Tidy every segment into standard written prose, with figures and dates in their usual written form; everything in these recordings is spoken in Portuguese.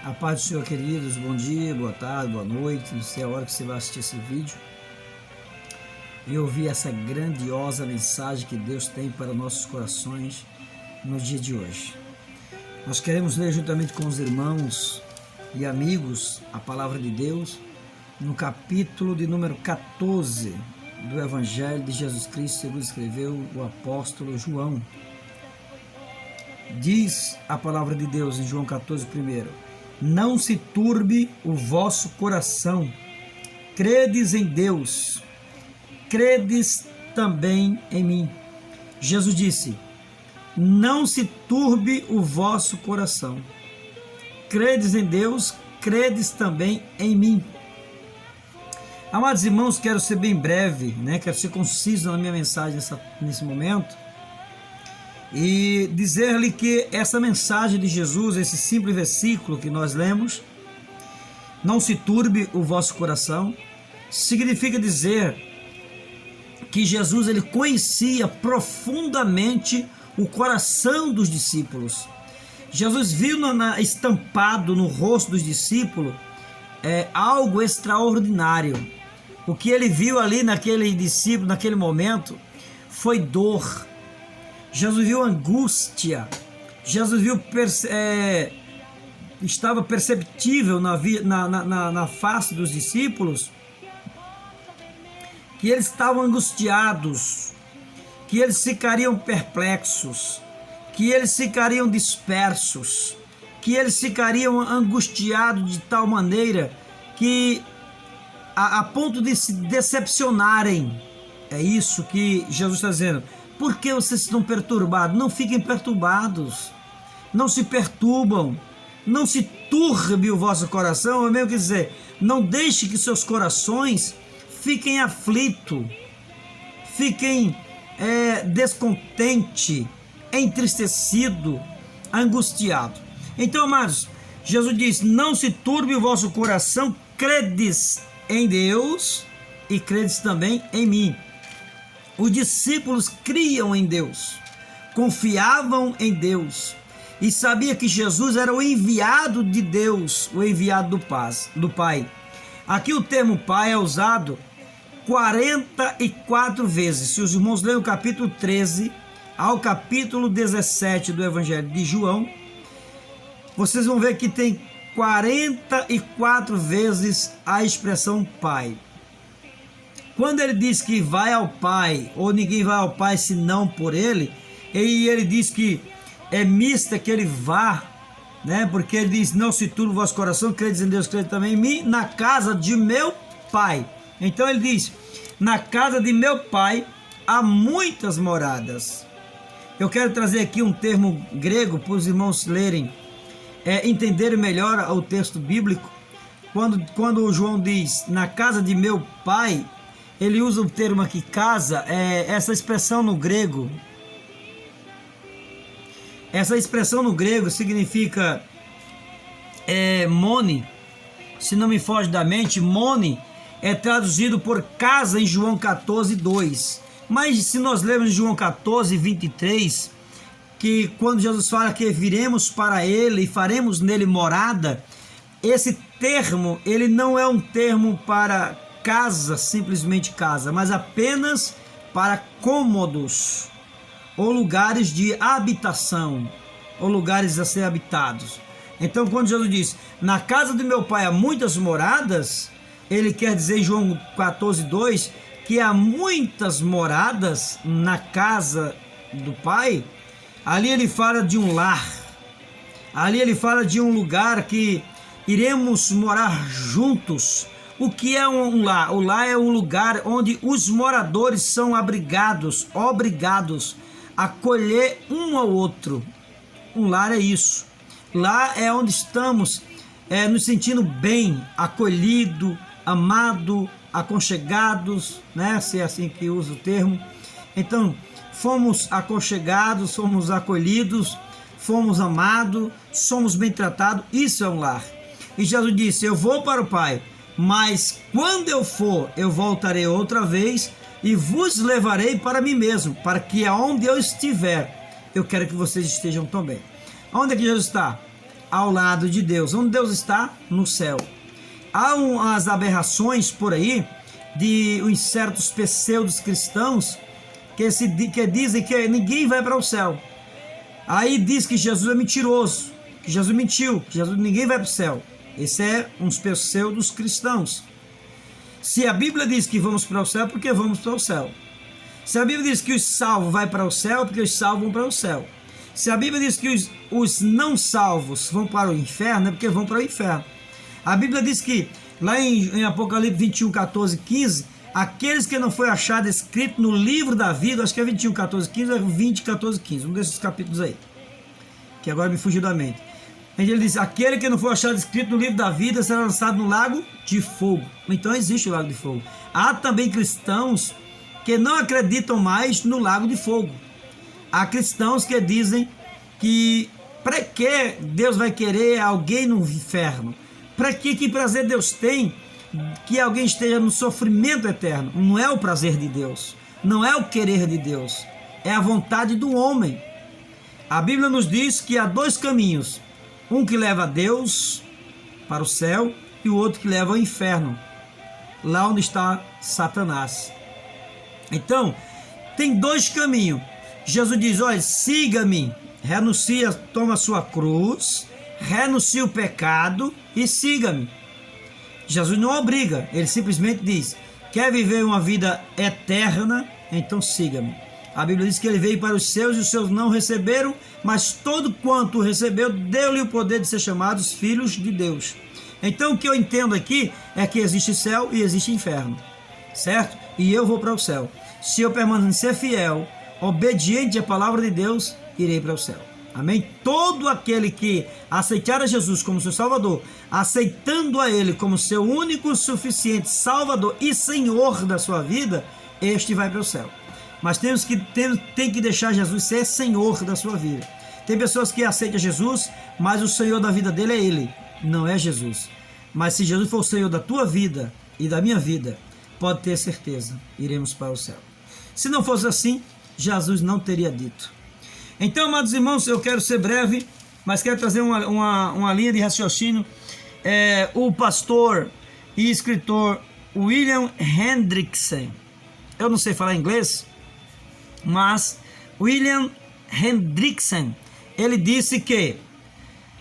A paz do Senhor, queridos, bom dia, boa tarde, boa noite, não sei a hora que você vai assistir esse vídeo e ouvir essa grandiosa mensagem que Deus tem para nossos corações no dia de hoje. Nós queremos ler juntamente com os irmãos e amigos a palavra de Deus no capítulo de número 14 do Evangelho de Jesus Cristo, segundo escreveu o apóstolo João. Diz a palavra de Deus em João 14, primeiro: não se turbe o vosso coração, credes em Deus, credes também em mim. Jesus disse: não se turbe o vosso coração, credes em Deus, credes também em mim. Amados irmãos, quero ser bem breve, quero ser conciso na minha mensagem nesse momento e dizer-lhe que essa mensagem de Jesus, esse simples versículo que nós lemos, não se turbe o vosso coração, significa dizer que Jesus ele conhecia profundamente o coração dos discípulos. Jesus viu estampado no rosto dos discípulos algo extraordinário. O que ele viu ali naquele discípulo, naquele momento, foi dor. Jesus viu angústia. Jesus viu, estava perceptível na face dos discípulos que eles estavam angustiados, que eles ficariam perplexos, que eles ficariam dispersos, que eles ficariam angustiados de tal maneira que a ponto de se decepcionarem. É isso que Jesus está dizendo. Por que vocês estão perturbados? Não fiquem perturbados, não se perturbam, não se turbe o vosso coração. É mesmo que dizer, não deixe que seus corações fiquem aflitos, fiquem descontentes, entristecidos, angustiados. Então, amados, Jesus diz: não se turbe o vosso coração, credes em Deus e credes também em mim. Os discípulos criam em Deus, confiavam em Deus e sabiam que Jesus era o enviado de Deus, o enviado do Pai. Aqui o termo Pai é usado 44 vezes. Se os irmãos lerem o capítulo 13 ao capítulo 17 do Evangelho de João, vocês vão ver que tem 44 vezes a expressão Pai. Quando ele diz que vai ao Pai, ou ninguém vai ao Pai senão por ele, e ele diz que é mista que ele vá, porque ele diz: não se turbe o vosso coração, credes em Deus, credes também em mim, na casa de meu Pai. Então ele diz: na casa de meu Pai há muitas moradas. Eu quero trazer aqui um termo grego para os irmãos lerem, entenderem melhor o texto bíblico. Quando João diz na casa de meu Pai, ele usa o termo aqui casa, essa expressão no grego. Essa expressão no grego significa mone, se não me foge da mente. Mone é traduzido por casa em João 14, 2. Mas se nós lermos João 14, 23, que quando Jesus fala que viremos para ele e faremos nele morada, esse termo ele não é um termo para casa, simplesmente casa, mas apenas para cômodos ou lugares de habitação, ou lugares a ser habitados. Então, quando Jesus diz: na casa do meu Pai há muitas moradas, ele quer dizer em João 14, 2, que há muitas moradas na casa do Pai. Ali ele fala de um lar, ali ele fala de um lugar que iremos morar juntos. O que é um lar? O lar é um lugar onde os moradores são obrigados a acolher um ao outro. Um lar é isso. Lá é onde estamos nos sentindo bem, acolhido, amado, aconchegados, se é assim que usa o termo. Então, fomos aconchegados, fomos acolhidos, fomos amados, somos bem tratados. Isso é um lar. E Jesus disse: eu vou para o Pai, mas quando eu for, eu voltarei outra vez e vos levarei para mim mesmo, para que aonde eu estiver, eu quero que vocês estejam também. Onde é que Jesus está? ao lado de Deus. Onde Deus está? No céu. Há umas aberrações por aí de uns certos pseudos cristãos que dizem que ninguém vai para o céu. Aí diz que Jesus é mentiroso, que Jesus mentiu, que ninguém vai para o céu. Esse é uns pseudos cristãos. Se a Bíblia diz que vamos para o céu, porque vamos para o céu. Se a Bíblia diz que os salvos vão para o céu, porque os salvos vão para o céu. Se a Bíblia diz que os não salvos vão para o inferno, é porque vão para o inferno. A Bíblia diz que, lá em Apocalipse 21, 14, 15, aqueles que não foi achado escrito no livro da vida, acho que é 21, 14, 15, é 20, 14, 15, um desses capítulos aí, que agora me fugiu da mente. Ele diz, aquele que não foi achado escrito no livro da vida será lançado no lago de fogo. Então existe o lago de fogo. Há também cristãos que não acreditam mais no lago de fogo. Há cristãos que dizem que para que Deus vai querer alguém no inferno? Para que prazer Deus tem que alguém esteja no sofrimento eterno? Não é o prazer de Deus, não é o querer de Deus, é a vontade do homem. A Bíblia nos diz que há dois caminhos, um que leva a Deus para o céu e o outro que leva ao inferno, lá onde está Satanás. Então, tem dois caminhos. Jesus diz, olha, siga-me, renuncia, toma sua cruz, renuncia o pecado e siga-me. Jesus não obriga, ele simplesmente diz, quer viver uma vida eterna, então siga-me. A Bíblia diz que ele veio para os seus e os seus não receberam, mas todo quanto recebeu, deu-lhe o poder de ser chamados filhos de Deus. Então o que eu entendo aqui é que existe céu e existe inferno, certo? E eu vou para o céu. Se eu permanecer fiel, obediente à palavra de Deus, irei para o céu. Amém? Todo aquele que aceitar a Jesus como seu Salvador, aceitando a Ele como seu único, suficiente Salvador e Senhor da sua vida, este vai para o céu. Mas tem que deixar Jesus ser Senhor da sua vida. Tem pessoas que aceitam Jesus, mas o Senhor da vida dele é Ele, não é Jesus. Mas se Jesus for o Senhor da tua vida e da minha vida, pode ter certeza, iremos para o céu. Se não fosse assim, Jesus não teria dito. Então, amados irmãos, eu quero ser breve, mas quero trazer uma linha de raciocínio. O pastor e escritor William Hendrickson, eu não sei falar inglês, mas William Hendrickson, ele disse que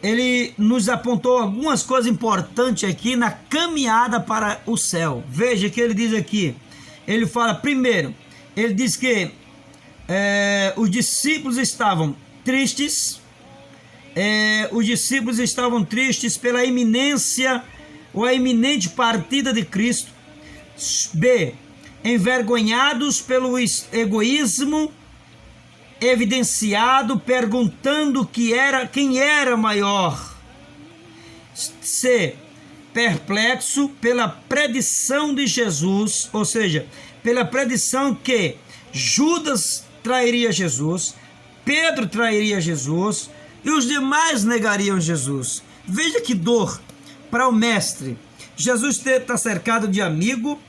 ele nos apontou algumas coisas importantes aqui na caminhada para o céu. Veja que ele diz aqui, ele fala primeiro, ele diz que os discípulos estavam tristes, pela iminência ou a iminente partida de Cristo. B, envergonhados pelo egoísmo evidenciado, perguntando quem era maior. C, perplexo pela predição de Jesus, ou seja, pela predição que Judas trairia Jesus, Pedro trairia Jesus e os demais negariam Jesus. Veja que dor para o mestre. Jesus está cercado de amigo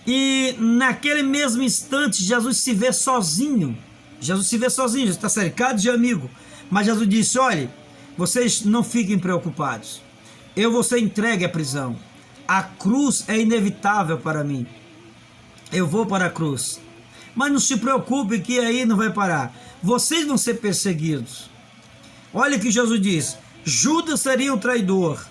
e naquele mesmo instante Jesus se vê sozinho. Jesus está cercado de amigo. Mas Jesus disse, olha, vocês não fiquem preocupados. Eu vou ser entregue à prisão. A cruz é inevitável para mim. Eu vou para a cruz. Mas não se preocupe que aí não vai parar. Vocês vão ser perseguidos. Olha que Jesus diz, Judas seria um traidor.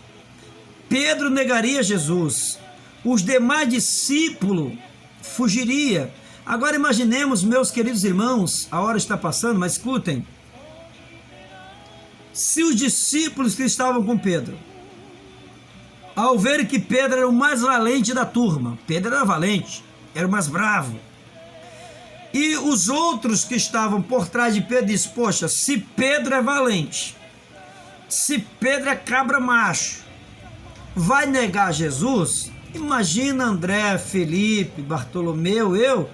Pedro negaria Jesus. Os demais discípulos fugiriam. Agora imaginemos, meus queridos irmãos, a hora está passando, mas escutem. Se os discípulos que estavam com Pedro, ao ver que Pedro era o mais valente da turma, Pedro era valente, era o mais bravo, e os outros que estavam por trás de Pedro dizem, poxa, se Pedro é valente, se Pedro é cabra macho, vai negar Jesus? Imagina André, Felipe, Bartolomeu, eu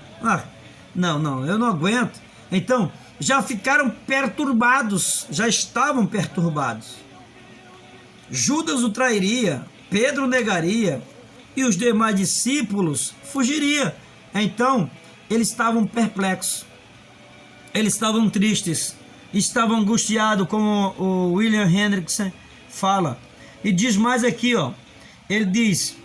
não aguento. Então, já ficaram perturbados, já estavam perturbados. Judas o trairia, Pedro negaria e os demais discípulos fugiriam. Então, eles estavam perplexos, eles estavam tristes, estavam angustiados, como o William Hendrickson fala. E diz mais aqui, ó. Ele diz: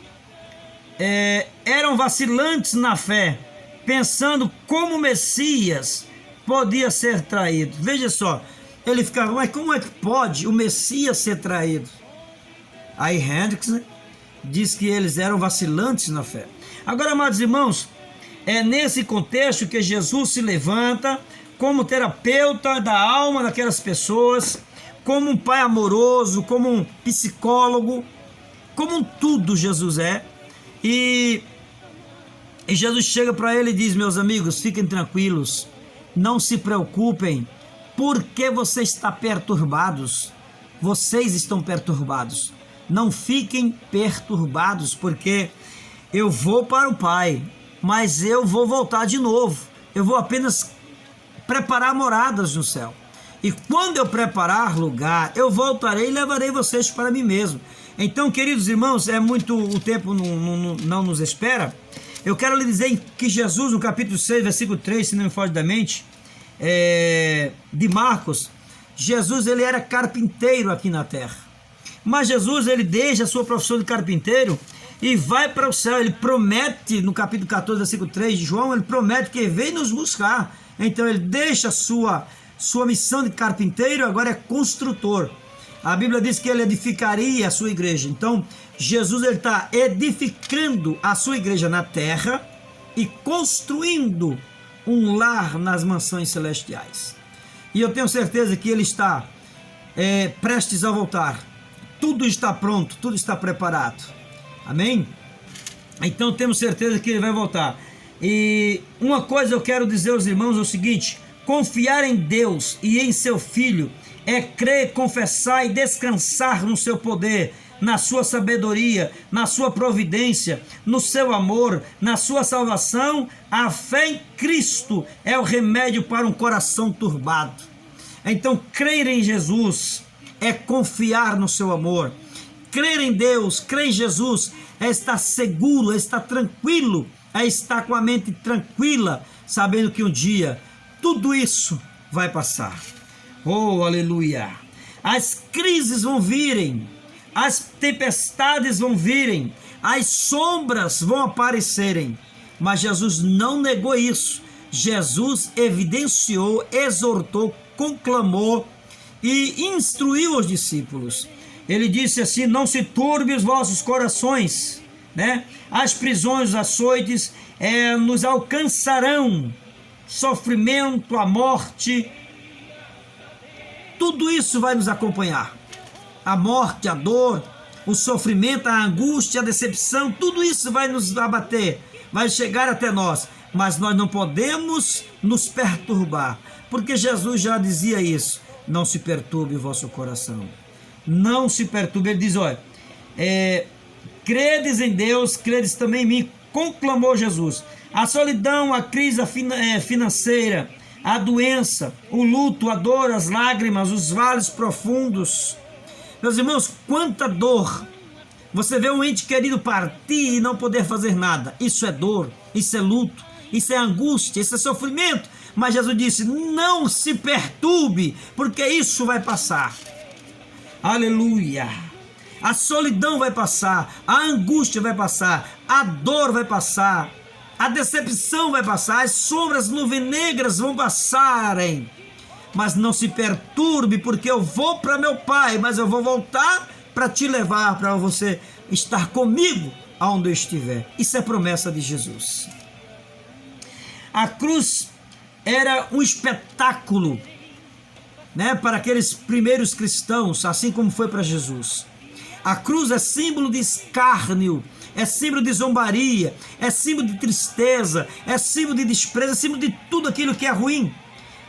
eram vacilantes na fé, pensando como o Messias podia ser traído. Veja só, ele ficava, mas como é que pode o Messias ser traído? Aí Hendricks, né, diz que eles eram vacilantes na fé. Agora, amados irmãos, é nesse contexto que Jesus se levanta como terapeuta da alma daquelas pessoas, como um pai amoroso, como um psicólogo, como um tudo Jesus é. E Jesus chega para ele e diz: meus amigos, fiquem tranquilos, não se preocupem, porque você está perturbados. Vocês estão perturbados. Não fiquem perturbados, porque eu vou para o Pai, mas eu vou voltar de novo. Eu vou apenas preparar moradas no céu. E quando eu preparar lugar, eu voltarei e levarei vocês para mim mesmo. Então, queridos irmãos, o tempo não nos espera. Eu quero lhe dizer que Jesus, no capítulo 6, versículo 3, se não me foge da mente, de Marcos, Jesus, ele era carpinteiro aqui na terra. Mas Jesus, ele deixa a sua profissão de carpinteiro e vai para o céu. Ele promete, no capítulo 14, versículo 3 de João, ele promete que vem nos buscar. Então ele deixa a sua missão de carpinteiro, agora é construtor. A Bíblia diz que ele edificaria a sua igreja. Então Jesus está edificando a sua igreja na terra e construindo um lar nas mansões celestiais. E eu tenho certeza que ele está prestes a voltar. Tudo está pronto, tudo está preparado. Amém? Então temos certeza que ele vai voltar. E uma coisa eu quero dizer aos irmãos é o seguinte: confiar em Deus e em seu Filho é crer, confessar e descansar no seu poder, na sua sabedoria, na sua providência, no seu amor, na sua salvação. A fé em Cristo é o remédio para um coração turbado. Então, crer em Jesus é confiar no seu amor. Crer em Deus, crer em Jesus é estar seguro, é estar tranquilo, é estar com a mente tranquila, sabendo que um dia tudo isso vai passar. Oh, aleluia! As crises vão virem, as tempestades vão virem, as sombras vão aparecerem, mas Jesus não negou isso. Jesus evidenciou, exortou, conclamou e instruiu os discípulos. Ele disse assim: não se turbe os vossos corações, né? As prisões, os açoites nos alcançarão, sofrimento, a morte, tudo isso vai nos acompanhar. A morte, a dor, o sofrimento, a angústia, a decepção, tudo isso vai nos abater, vai chegar até nós, mas nós não podemos nos perturbar, porque Jesus já dizia isso: não se perturbe o vosso coração. Não se perturbe. Ele diz: olha, credes em Deus, credes também em mim, conclamou Jesus. A solidão, a crise financeira, a doença, o luto, a dor, as lágrimas, os vales profundos. Meus irmãos, quanta dor. Você vê um ente querido partir e não poder fazer nada. Isso é dor, isso é luto, isso é angústia, isso é sofrimento. Mas Jesus disse: não se perturbe, porque isso vai passar. Aleluia! A solidão vai passar, a angústia vai passar, a dor vai passar, a decepção vai passar, as sombras, nuvens negras vão passarem. Mas não se perturbe, porque eu vou para meu Pai, mas eu vou voltar para te levar, para você estar comigo aonde eu estiver. Isso é promessa de Jesus. A cruz era um espetáculo, né, para aqueles primeiros cristãos, assim como foi para Jesus. A cruz é símbolo de escárnio, é símbolo de zombaria, é símbolo de tristeza, é símbolo de desprezo, é símbolo de tudo aquilo que é ruim.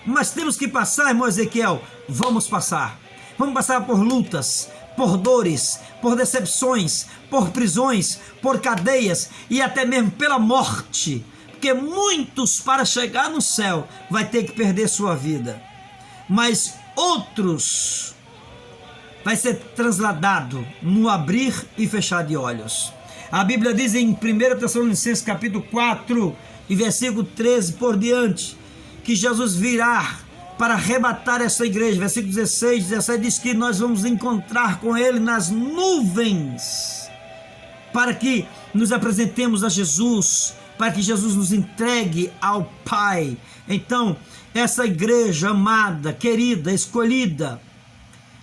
Mas temos que passar, irmão Ezequiel, vamos passar. Vamos passar por lutas, por dores, por decepções, por prisões, por cadeias e até mesmo pela morte. Porque muitos, para chegar no céu, vai ter que perder sua vida. Mas outros vai ser transladado no abrir e fechar de olhos. A Bíblia diz em 1 Tessalonicenses capítulo 4 e versículo 13 por diante, que Jesus virá para arrebatar essa igreja. Versículo 16, 17 diz que nós vamos encontrar com ele nas nuvens, para que nos apresentemos a Jesus, para que Jesus nos entregue ao Pai. Então, essa igreja amada, querida, escolhida,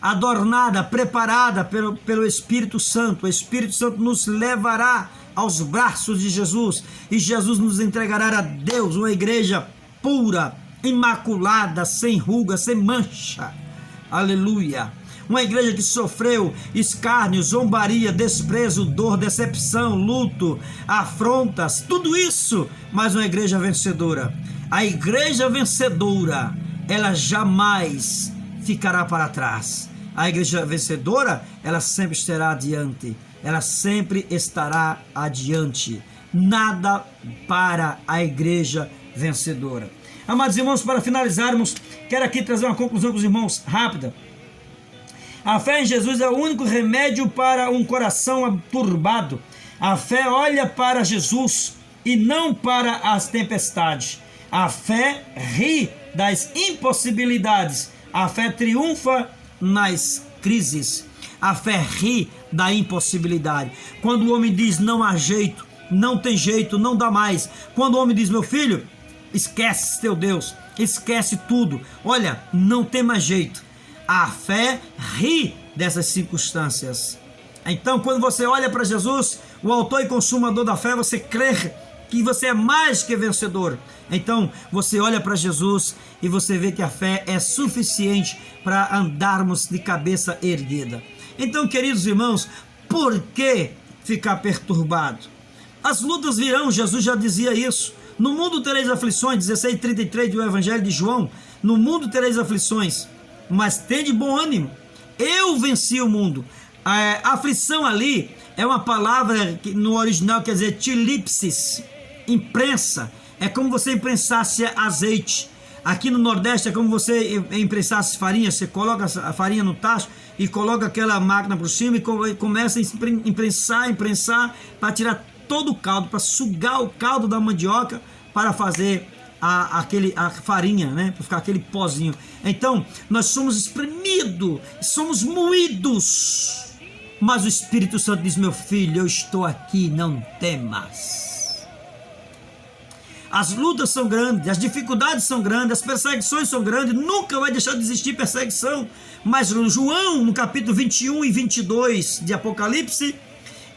adornada, preparada pelo Espírito Santo, o Espírito Santo nos levará aos braços de Jesus, e Jesus nos entregará a Deus, uma igreja pura, imaculada, sem ruga, sem mancha. Aleluia! Uma igreja que sofreu escárnio, zombaria, desprezo, dor, decepção, luto, afrontas, tudo isso, mas uma igreja vencedora. A igreja vencedora, ela jamais ficará para trás. A igreja vencedora, ela sempre estará adiante. Ela sempre estará adiante. Nada para a igreja vencedora. Amados irmãos, para finalizarmos, quero aqui trazer uma conclusão com os irmãos, rápida. A fé em Jesus é o único remédio para um coração turbado. A fé olha para Jesus e não para as tempestades. A fé ri das impossibilidades. A fé triunfa nas crises. A fé ri da impossibilidade. Quando o homem diz não há jeito, não tem jeito, não dá mais. Quando o homem diz, meu filho, esquece teu Deus, esquece tudo, olha, não tem mais jeito. A fé ri dessas circunstâncias. Então, quando você olha para Jesus, o autor e consumador da fé, você crê que você é mais que vencedor. Então, você olha para Jesus e você vê que a fé é suficiente para andarmos de cabeça erguida. Então, queridos irmãos, por que ficar perturbado? As lutas virão, Jesus já dizia isso. No mundo tereis aflições, 16:33 do Evangelho de João. No mundo tereis aflições, mas tende bom ânimo. Eu venci o mundo. A aflição ali é uma palavra que no original quer dizer tilipsis, imprensa. É como você imprensasse azeite. Aqui no Nordeste é como você imprensasse farinha. Você coloca a farinha no tacho e coloca aquela máquina por cima e começa a imprensar para tirar todo o caldo, para sugar o caldo da mandioca para fazer a farinha, né? Para ficar aquele pozinho. Então, nós somos espremidos, somos moídos. Mas o Espírito Santo diz, meu filho, eu estou aqui, não temas. As lutas são grandes, as dificuldades são grandes, as perseguições são grandes, nunca vai deixar de existir perseguição. Mas João, no capítulo 21 e 22 de Apocalipse,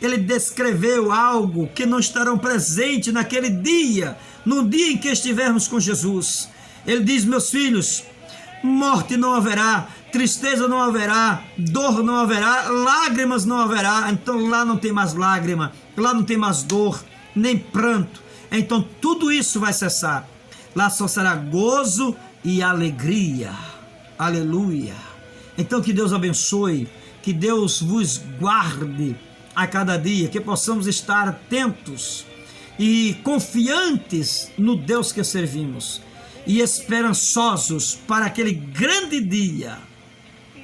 ele descreveu algo que não estarão presentes naquele dia, no dia em que estivermos com Jesus. Ele diz, meus filhos, morte não haverá, tristeza não haverá, dor não haverá, lágrimas não haverá. Então lá não tem mais lágrima, lá não tem mais dor, nem pranto. Então tudo isso vai cessar. Lá só será gozo e alegria. Aleluia. Então que Deus abençoe, que Deus vos guarde a cada dia, que possamos estar atentos e confiantes no Deus que servimos e esperançosos para aquele grande dia,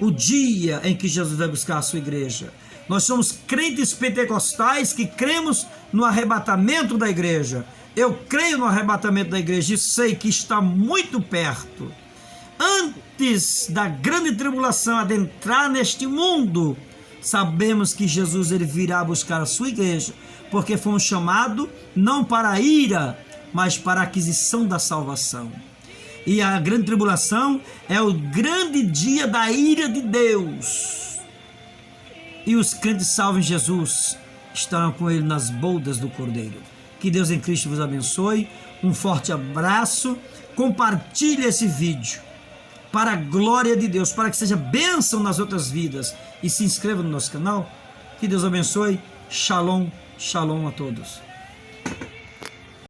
o dia em que Jesus vai buscar a sua igreja. Nós somos crentes pentecostais que cremos no arrebatamento da igreja. Eu creio no arrebatamento da igreja e sei que está muito perto. Antes da grande tribulação adentrar neste mundo, sabemos que Jesus ele virá buscar a sua igreja, porque fomos chamados não para a ira, mas para a aquisição da salvação. E a grande tribulação é o grande dia da ira de Deus. E os crentes salvos em Jesus estarão com ele nas boldas do Cordeiro. Que Deus em Cristo vos abençoe. Um forte abraço. Compartilhe esse vídeo para a glória de Deus, para que seja bênção nas outras vidas. E se inscreva no nosso canal. Que Deus abençoe. Shalom, shalom a todos.